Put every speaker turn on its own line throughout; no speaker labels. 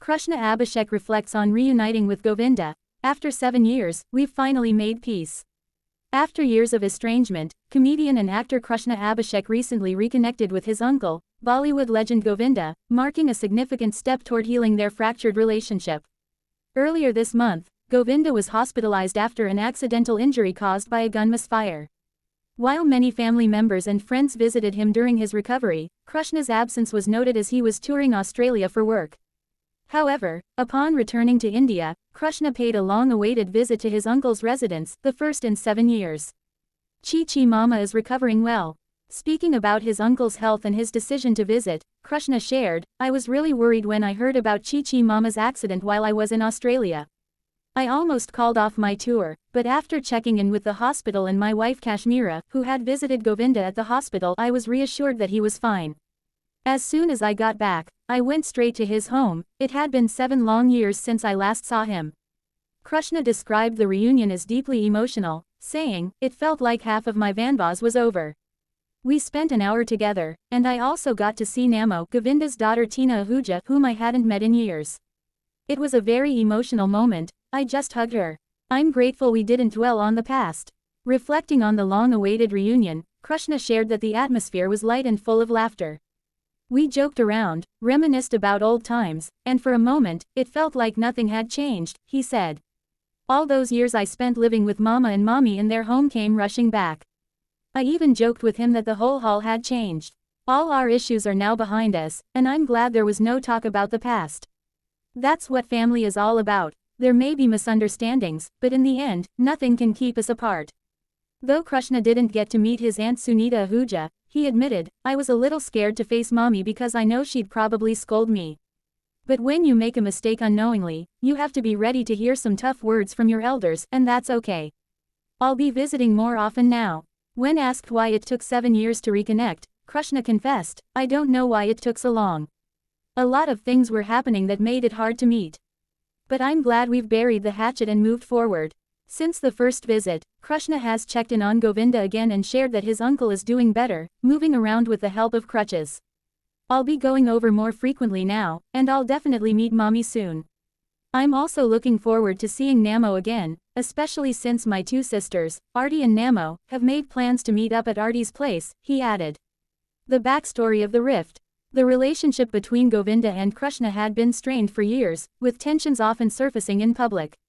Krushna Abhishek reflects on reuniting with Govinda. After 7 years, we've finally made peace. After years of estrangement, comedian and actor Krushna Abhishek recently reconnected with his uncle, Bollywood legend Govinda, marking a significant step toward healing their fractured relationship. Earlier this month, Govinda was hospitalized after an accidental injury caused by a gun misfire. While many family members and friends visited him during his recovery, Krushna's absence was noted as he was touring Australia for work. However, upon returning to India, Krushna paid a long-awaited visit to his uncle's residence, the first in 7 years. Chi Mama is recovering well. Speaking about his uncle's health and his decision to visit, Krushna shared, "I was really worried when I heard about Chi Mama's accident while I was in Australia. I almost called off my tour, but after checking in with the hospital and my wife Kashmira, who had visited Govinda at the hospital, I was reassured that he was fine. As soon as I got back, I went straight to his home. It had been 7 long years since I last saw him." Krushna described the reunion as deeply emotional, saying, "It felt like half of my Vanvas was over. We spent an hour together, and I also got to see Namo, Govinda's daughter Tina Ahuja, whom I hadn't met in years. It was a very emotional moment. I just hugged her. I'm grateful we didn't dwell on the past." Reflecting on the long-awaited reunion, Krushna shared that the atmosphere was light and full of laughter. "We joked around, reminisced about old times, and for a moment, it felt like nothing had changed," he said. "All those years I spent living with Mama and Mommy in their home came rushing back. I even joked with him that the whole hall had changed. All our issues are now behind us, and I'm glad there was no talk about the past. That's what family is all about. There may be misunderstandings, but in the end, nothing can keep us apart." Though Krushna didn't get to meet his aunt Sunita Ahuja, he admitted, "I was a little scared to face Mommy because I know she'd probably scold me. But when you make a mistake unknowingly, you have to be ready to hear some tough words from your elders, and that's okay. I'll be visiting more often now." When asked why it took 7 years to reconnect, Krushna confessed, "I don't know why it took so long. A lot of things were happening that made it hard to meet. But I'm glad we've buried the hatchet and moved forward." Since the first visit, Krushna has checked in on Govinda again and shared that his uncle is doing better, moving around with the help of crutches. "I'll be going over more frequently now, and I'll definitely meet Mommy soon. I'm also looking forward to seeing Namo again, especially since my 2 sisters, Arti and Namo, have made plans to meet up at Arti's place," he added. The backstory of the rift. The relationship between Govinda and Krushna had been strained for years, with tensions often surfacing in public.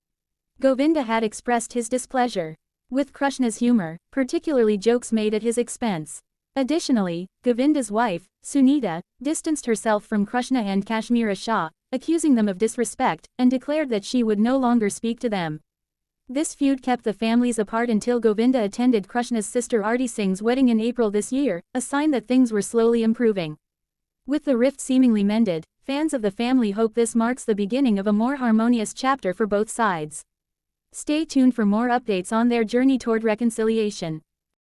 Govinda had expressed his displeasure with Krushna's humor, particularly jokes made at his expense. Additionally, Govinda's wife, Sunita, distanced herself from Krushna and Kashmira Shah, accusing them of disrespect, and declared that she would no longer speak to them. This feud kept the families apart until Govinda attended Krushna's sister Arti Singh's wedding in April this year, a sign that things were slowly improving. With the rift seemingly mended, fans of the family hope this marks the beginning of a more harmonious chapter for both sides. Stay tuned for more updates on their journey toward reconciliation.